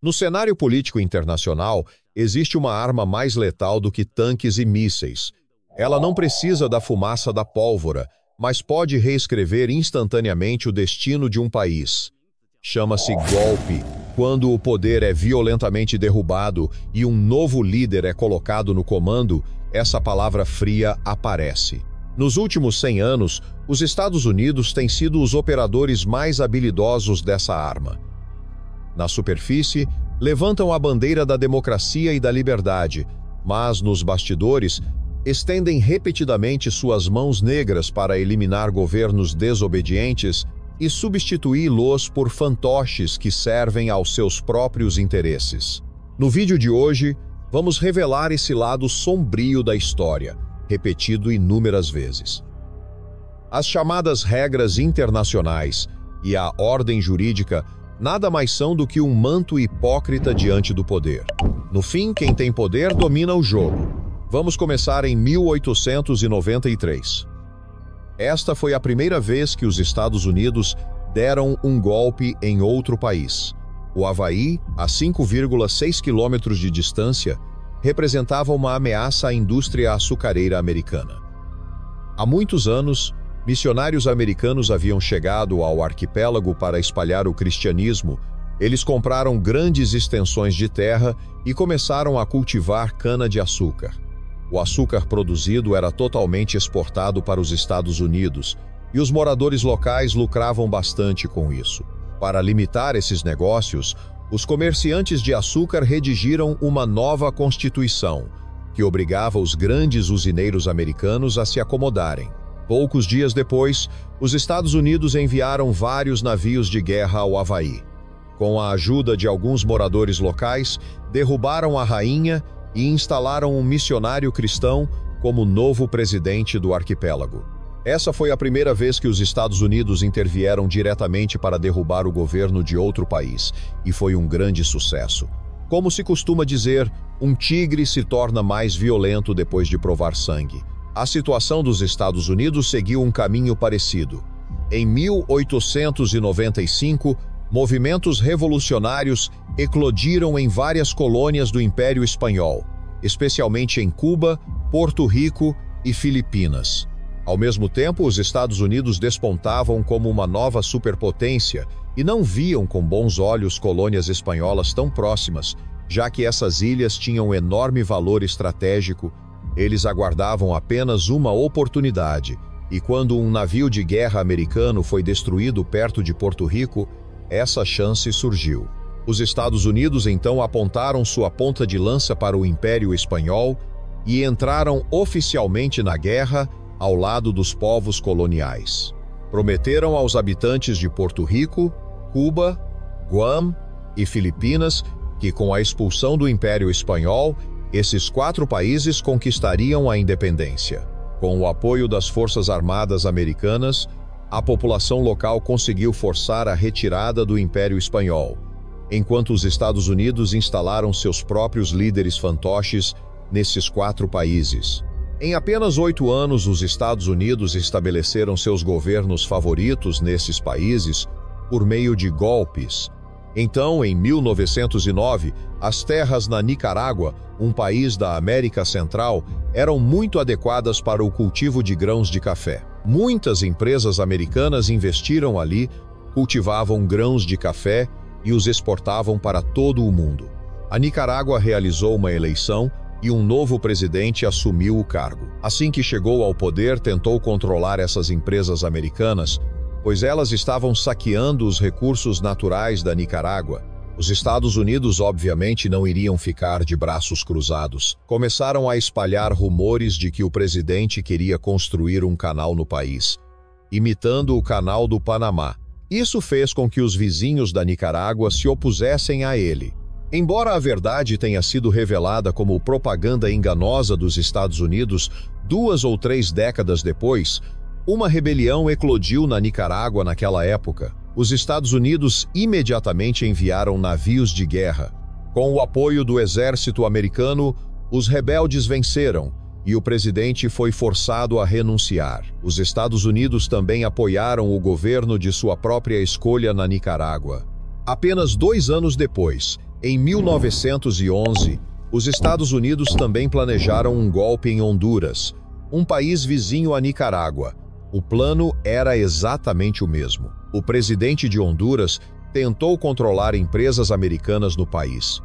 No cenário político internacional, existe uma arma mais letal do que tanques e mísseis. Ela não precisa da fumaça da pólvora, mas pode reescrever instantaneamente o destino de um país. Chama-se golpe, quando o poder é violentamente derrubado e um novo líder é colocado no comando, essa palavra fria aparece. Nos últimos 100 anos, os Estados Unidos têm sido os operadores mais habilidosos dessa arma. Na superfície, levantam a bandeira da democracia e da liberdade, mas nos bastidores, estendem repetidamente suas mãos negras para eliminar governos desobedientes e substituí-los por fantoches que servem aos seus próprios interesses. No vídeo de hoje, vamos revelar esse lado sombrio da história, repetido inúmeras vezes. As chamadas regras internacionais e a ordem jurídica nada mais são do que um manto hipócrita diante do poder. No fim, quem tem poder domina o jogo. Vamos começar em 1893. Esta foi a primeira vez que os Estados Unidos deram um golpe em outro país. O Havaí, a 5,6 quilômetros de distância, representava uma ameaça à indústria açucareira americana. Há muitos anos, missionários americanos haviam chegado ao arquipélago para espalhar o cristianismo. Eles compraram grandes extensões de terra e começaram a cultivar cana-de-açúcar. O açúcar produzido era totalmente exportado para os Estados Unidos, e os moradores locais lucravam bastante com isso. Para limitar esses negócios, os comerciantes de açúcar redigiram uma nova constituição, que obrigava os grandes usineiros americanos a se acomodarem. Poucos dias depois, os Estados Unidos enviaram vários navios de guerra ao Havaí. Com a ajuda de alguns moradores locais, derrubaram a rainha e instalaram um missionário cristão como novo presidente do arquipélago. Essa foi a primeira vez que os Estados Unidos intervieram diretamente para derrubar o governo de outro país, e foi um grande sucesso. Como se costuma dizer, um tigre se torna mais violento depois de provar sangue. A situação dos Estados Unidos seguiu um caminho parecido. Em 1895, movimentos revolucionários eclodiram em várias colônias do Império Espanhol, especialmente em Cuba, Porto Rico e Filipinas. Ao mesmo tempo, os Estados Unidos despontavam como uma nova superpotência e não viam com bons olhos colônias espanholas tão próximas, já que essas ilhas tinham enorme valor estratégico. Eles aguardavam apenas uma oportunidade, e quando um navio de guerra americano foi destruído perto de Porto Rico, essa chance surgiu. Os Estados Unidos então apontaram sua ponta de lança para o Império Espanhol e entraram oficialmente na guerra ao lado dos povos coloniais. Prometeram aos habitantes de Porto Rico, Cuba, Guam e Filipinas que, com a expulsão do Império Espanhol, esses 4 países conquistariam a independência. Com o apoio das Forças Armadas Americanas, a população local conseguiu forçar a retirada do Império Espanhol, enquanto os Estados Unidos instalaram seus próprios líderes fantoches nesses 4 países. Em apenas 8 anos, os Estados Unidos estabeleceram seus governos favoritos nesses países por meio de golpes. Então, em 1909, as terras na Nicarágua, um país da América Central, eram muito adequadas para o cultivo de grãos de café. Muitas empresas americanas investiram ali, cultivavam grãos de café e os exportavam para todo o mundo. A Nicarágua realizou uma eleição e um novo presidente assumiu o cargo. Assim que chegou ao poder, tentou controlar essas empresas americanas, pois elas estavam saqueando os recursos naturais da Nicarágua. Os Estados Unidos, obviamente, não iriam ficar de braços cruzados. Começaram a espalhar rumores de que o presidente queria construir um canal no país, imitando o Canal do Panamá. Isso fez com que os vizinhos da Nicarágua se opusessem a ele. Embora a verdade tenha sido revelada como propaganda enganosa dos Estados Unidos 2 ou 3 décadas depois, uma rebelião eclodiu na Nicarágua naquela época. Os Estados Unidos imediatamente enviaram navios de guerra. Com o apoio do exército americano, os rebeldes venceram e o presidente foi forçado a renunciar. Os Estados Unidos também apoiaram o governo de sua própria escolha na Nicarágua. Apenas 2 anos depois, Em 1911, os Estados Unidos também planejaram um golpe em Honduras, um país vizinho a Nicarágua. O plano era exatamente o mesmo. O presidente de Honduras tentou controlar empresas americanas no país.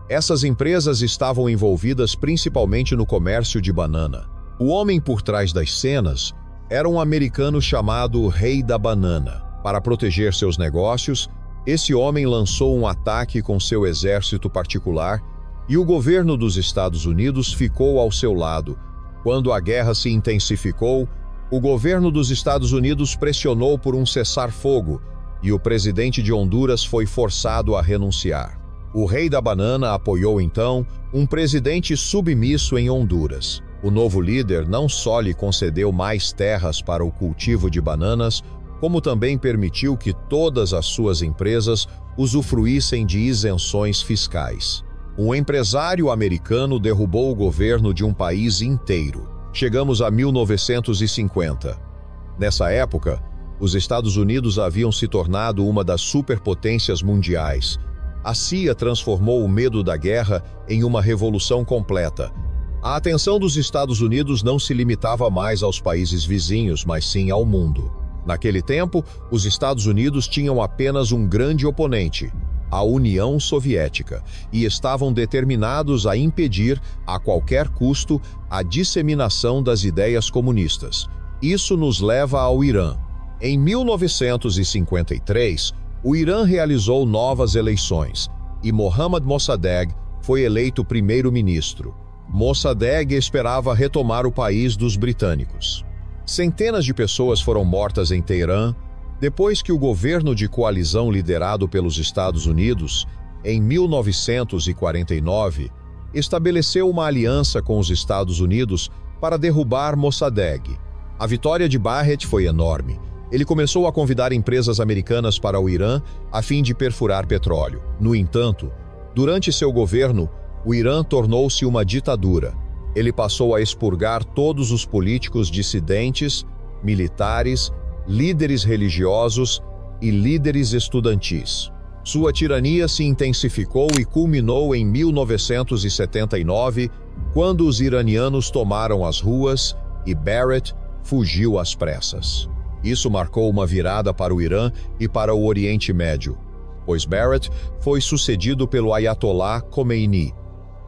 Essas empresas estavam envolvidas principalmente no comércio de banana. O homem por trás das cenas era um americano chamado Rei da Banana. Para proteger seus negócios, esse homem lançou um ataque com seu exército particular e o governo dos Estados Unidos ficou ao seu lado. Quando a guerra se intensificou, o governo dos Estados Unidos pressionou por um cessar-fogo e o presidente de Honduras foi forçado a renunciar. O Rei da Banana apoiou então um presidente submisso em Honduras. O novo líder não só lhe concedeu mais terras para o cultivo de bananas, como também permitiu que todas as suas empresas usufruíssem de isenções fiscais. Um empresário americano derrubou o governo de um país inteiro. Chegamos a 1950. Nessa época, os Estados Unidos haviam se tornado uma das superpotências mundiais. A CIA transformou o medo da guerra em uma revolução completa. A atenção dos Estados Unidos não se limitava mais aos países vizinhos, mas sim ao mundo. Naquele tempo, os Estados Unidos tinham apenas um grande oponente, a União Soviética, e estavam determinados a impedir, a qualquer custo, a disseminação das ideias comunistas. Isso nos leva ao Irã. Em 1953, o Irã realizou novas eleições e Mohammad Mossadegh foi eleito primeiro-ministro. Mossadegh esperava retomar o país dos britânicos. Centenas de pessoas foram mortas em Teherã depois que o governo de coalizão liderado pelos Estados Unidos, em 1949, estabeleceu uma aliança com os Estados Unidos para derrubar Mossadegh. A vitória de Barrett foi enorme. Ele começou a convidar empresas americanas para o Irã a fim de perfurar petróleo. No entanto, durante seu governo, o Irã tornou-se uma ditadura. Ele passou a expurgar todos os políticos dissidentes, militares, líderes religiosos e líderes estudantis. Sua tirania se intensificou e culminou em 1979, quando os iranianos tomaram as ruas e Barrett fugiu às pressas. Isso marcou uma virada para o Irã e para o Oriente Médio, pois Barrett foi sucedido pelo Ayatollah Khomeini,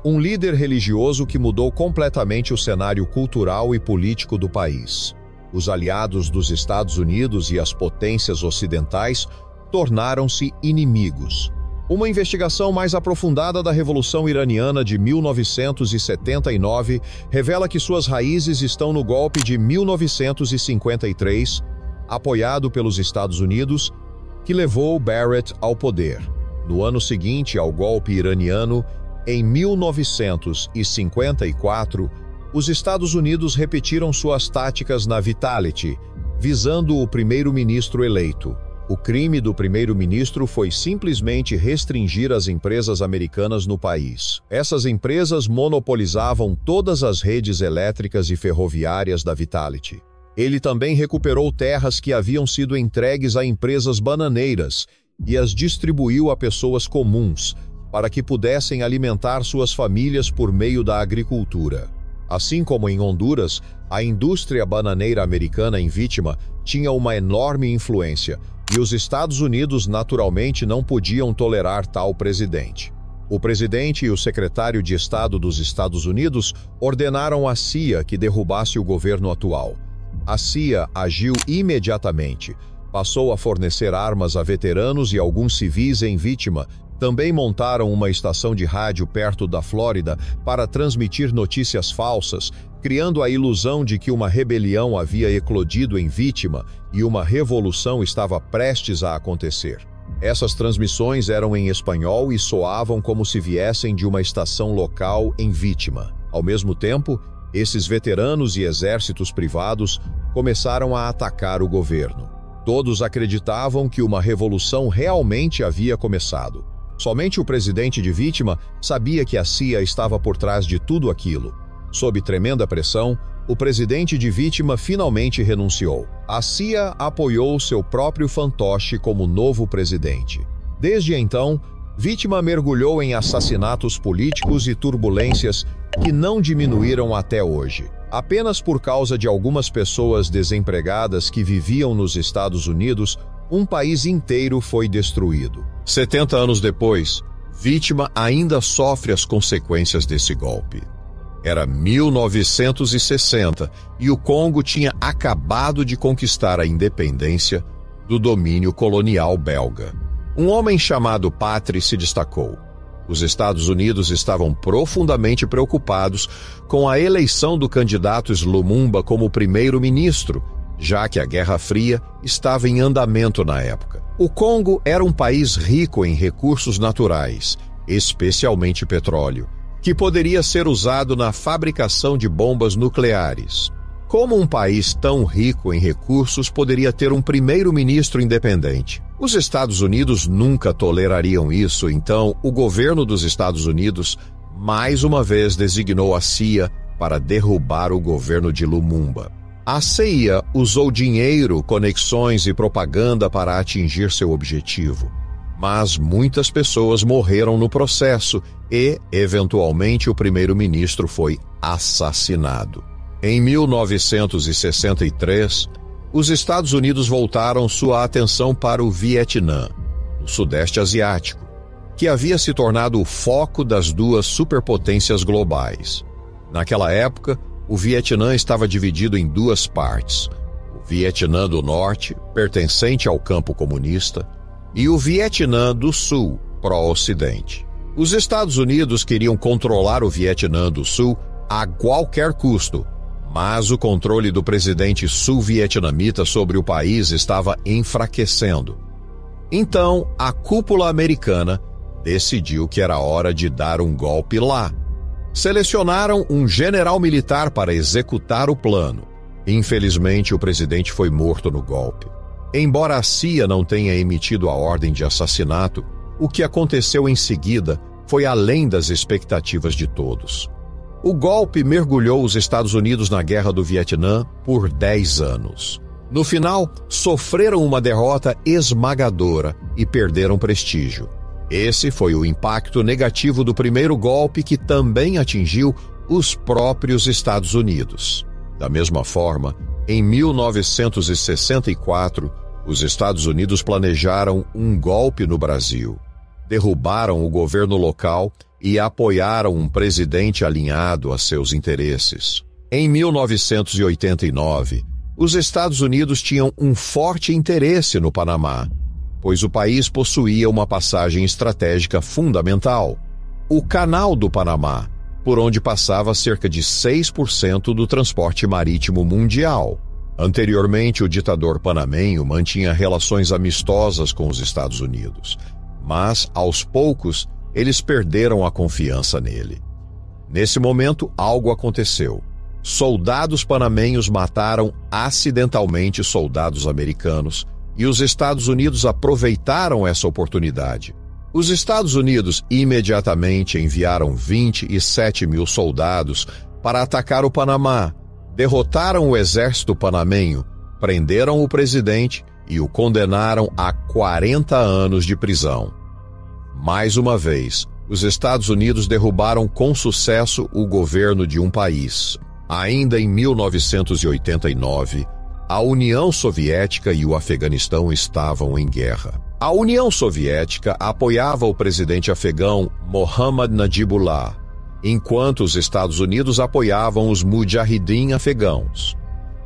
um líder religioso que mudou completamente o cenário cultural e político do país. Os aliados dos Estados Unidos e as potências ocidentais tornaram-se inimigos. Uma investigação mais aprofundada da Revolução Iraniana de 1979 revela que suas raízes estão no golpe de 1953, apoiado pelos Estados Unidos, que levou Barrett ao poder. No ano seguinte ao golpe iraniano, em 1954, os Estados Unidos repetiram suas táticas na Vitality, visando o primeiro-ministro eleito. O crime do primeiro-ministro foi simplesmente restringir as empresas americanas no país. Essas empresas monopolizavam todas as redes elétricas e ferroviárias da Vitality. Ele também recuperou terras que haviam sido entregues a empresas bananeiras e as distribuiu a pessoas comuns, para que pudessem alimentar suas famílias por meio da agricultura. Assim como em Honduras, a indústria bananeira americana em Vítima tinha uma enorme influência, e os Estados Unidos naturalmente não podiam tolerar tal presidente. O presidente e o secretário de Estado dos Estados Unidos ordenaram à CIA que derrubasse o governo atual. A CIA agiu imediatamente, passou a fornecer armas a veteranos e alguns civis em Vítima. Também montaram uma estação de rádio perto da Flórida para transmitir notícias falsas, criando a ilusão de que uma rebelião havia eclodido em Vítima e uma revolução estava prestes a acontecer. Essas transmissões eram em espanhol e soavam como se viessem de uma estação local em Vítima. Ao mesmo tempo, esses veteranos e exércitos privados começaram a atacar o governo. Todos acreditavam que uma revolução realmente havia começado. Somente o presidente de Vítima sabia que a CIA estava por trás de tudo aquilo. Sob tremenda pressão, o presidente de Vítima finalmente renunciou. A CIA apoiou seu próprio fantoche como novo presidente. Desde então, Vítima mergulhou em assassinatos políticos e turbulências que não diminuíram até hoje. Apenas por causa de algumas pessoas desempregadas que viviam nos Estados Unidos, um país inteiro foi destruído. 70 anos depois, Vítima ainda sofre as consequências desse golpe. Era 1960 e o Congo tinha acabado de conquistar a independência do domínio colonial belga. Um homem chamado Patrice se destacou. Os Estados Unidos estavam profundamente preocupados com a eleição do candidato Lumumba como primeiro-ministro, já que a Guerra Fria estava em andamento na época. O Congo era um país rico em recursos naturais, especialmente petróleo, que poderia ser usado na fabricação de bombas nucleares. Como um país tão rico em recursos poderia ter um primeiro-ministro independente? Os Estados Unidos nunca tolerariam isso, então o governo dos Estados Unidos mais uma vez designou a CIA para derrubar o governo de Lumumba. A CIA usou dinheiro, conexões e propaganda para atingir seu objetivo. Mas muitas pessoas morreram no processo e, eventualmente, o primeiro-ministro foi assassinado. Em 1963, os Estados Unidos voltaram sua atenção para o Vietnã, no Sudeste Asiático, que havia se tornado o foco das duas superpotências globais. Naquela época, o Vietnã estava dividido em duas partes: o Vietnã do Norte, pertencente ao campo comunista, e o Vietnã do Sul, pró-Ocidente. Os Estados Unidos queriam controlar o Vietnã do Sul a qualquer custo, mas o controle do presidente sul-vietnamita sobre o país estava enfraquecendo. Então, a cúpula americana decidiu que era hora de dar um golpe lá. Selecionaram um general militar para executar o plano. Infelizmente, o presidente foi morto no golpe. Embora a CIA não tenha emitido a ordem de assassinato, o que aconteceu em seguida foi além das expectativas de todos. O golpe mergulhou os Estados Unidos na Guerra do Vietnã por 10 anos. No final, sofreram uma derrota esmagadora e perderam prestígio. Esse foi o impacto negativo do primeiro golpe, que também atingiu os próprios Estados Unidos. Da mesma forma, em 1964, os Estados Unidos planejaram um golpe no Brasil. Derrubaram o governo local e apoiaram um presidente alinhado a seus interesses. Em 1989, os Estados Unidos tinham um forte interesse no Panamá, pois o país possuía uma passagem estratégica fundamental: o Canal do Panamá, por onde passava cerca de 6% do transporte marítimo mundial. Anteriormente, o ditador panamenho mantinha relações amistosas com os Estados Unidos, mas, aos poucos, eles perderam a confiança nele. Nesse momento, algo aconteceu. Soldados panamenhos mataram acidentalmente soldados americanos e os Estados Unidos aproveitaram essa oportunidade. Os Estados Unidos imediatamente enviaram 27 mil soldados para atacar o Panamá, derrotaram o exército panamenho, prenderam o presidente e o condenaram a 40 anos de prisão. Mais uma vez, os Estados Unidos derrubaram com sucesso o governo de um país. Ainda em 1989, a União Soviética e o Afeganistão estavam em guerra. A União Soviética apoiava o presidente afegão Mohammad Najibullah, enquanto os Estados Unidos apoiavam os mujahidin afegãos.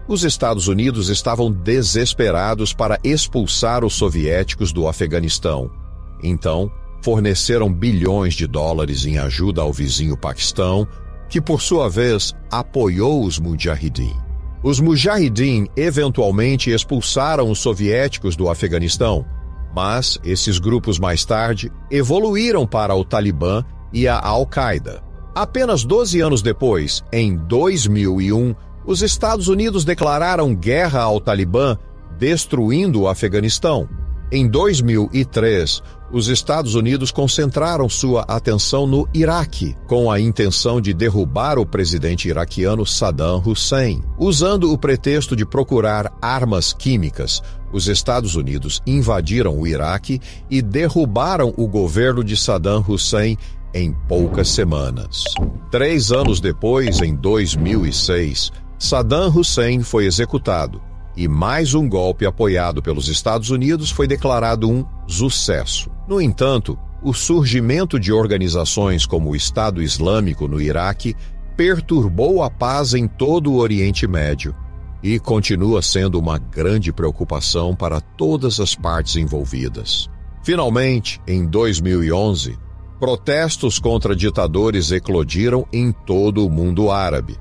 Os Estados Unidos estavam desesperados para expulsar os soviéticos do Afeganistão. Então, forneceram bilhões de dólares em ajuda ao vizinho Paquistão, que por sua vez apoiou os mujahidin. Os mujahidin eventualmente expulsaram os soviéticos do Afeganistão, mas esses grupos mais tarde evoluíram para o Talibã e a Al-Qaeda. Apenas 12 anos depois, em 2001, os Estados Unidos declararam guerra ao Talibã, destruindo o Afeganistão. Em 2003, os Estados Unidos concentraram sua atenção no Iraque, com a intenção de derrubar o presidente iraquiano Saddam Hussein. Usando o pretexto de procurar armas químicas, os Estados Unidos invadiram o Iraque e derrubaram o governo de Saddam Hussein em poucas semanas. 3 anos depois, em 2006, Saddam Hussein foi executado e mais um golpe apoiado pelos Estados Unidos foi declarado um sucesso. No entanto, o surgimento de organizações como o Estado Islâmico no Iraque perturbou a paz em todo o Oriente Médio e continua sendo uma grande preocupação para todas as partes envolvidas. Finalmente, em 2011, protestos contra ditadores eclodiram em todo o mundo árabe.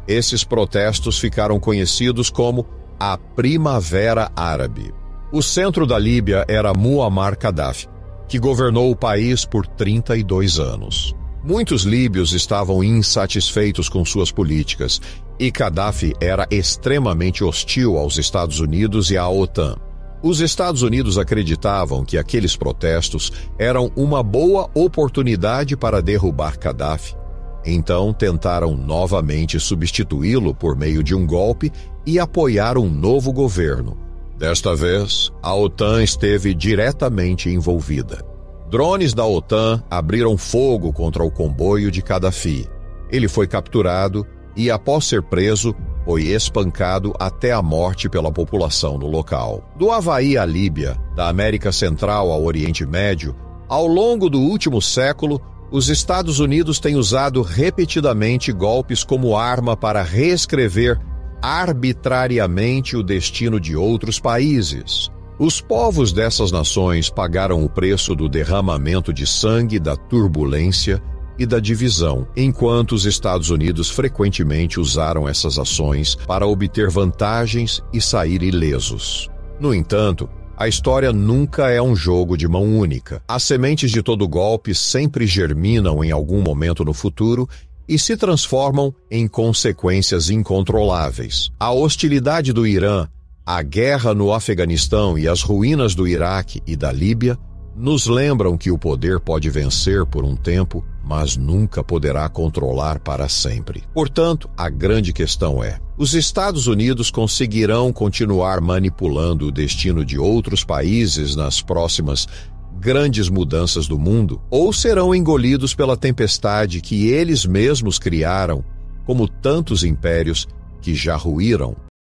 Esses protestos ficaram conhecidos como a Primavera Árabe. O centro da Líbia era Muammar Gaddafi, que governou o país por 32 anos. Muitos líbios estavam insatisfeitos com suas políticas e Gaddafi era extremamente hostil aos Estados Unidos e à OTAN. Os Estados Unidos acreditavam que aqueles protestos eram uma boa oportunidade para derrubar Gaddafi. Então tentaram novamente substituí-lo por meio de um golpe e apoiar um novo governo. Desta vez, a OTAN esteve diretamente envolvida. Drones da OTAN abriram fogo contra o comboio de Gaddafi. Ele foi capturado e, após ser preso, foi espancado até a morte pela população no local. Do Havaí à Líbia, da América Central ao Oriente Médio, ao longo do último século, os Estados Unidos têm usado repetidamente golpes como arma para reescrever arbitrariamente o destino de outros países. Os povos dessas nações pagaram o preço do derramamento de sangue, da turbulência e da divisão, enquanto os Estados Unidos frequentemente usaram essas ações para obter vantagens e sair ilesos. No entanto, a história nunca é um jogo de mão única. As sementes de todo golpe sempre germinam em algum momento no futuro e se transformam em consequências incontroláveis. A hostilidade do Irã, a guerra no Afeganistão e as ruínas do Iraque e da Líbia nos lembram que o poder pode vencer por um tempo, mas nunca poderá controlar para sempre. Portanto, a grande questão é: os Estados Unidos conseguirão continuar manipulando o destino de outros países nas próximas grandes mudanças do mundo, ou serão engolidos pela tempestade que eles mesmos criaram, como tantos impérios que já ruíram?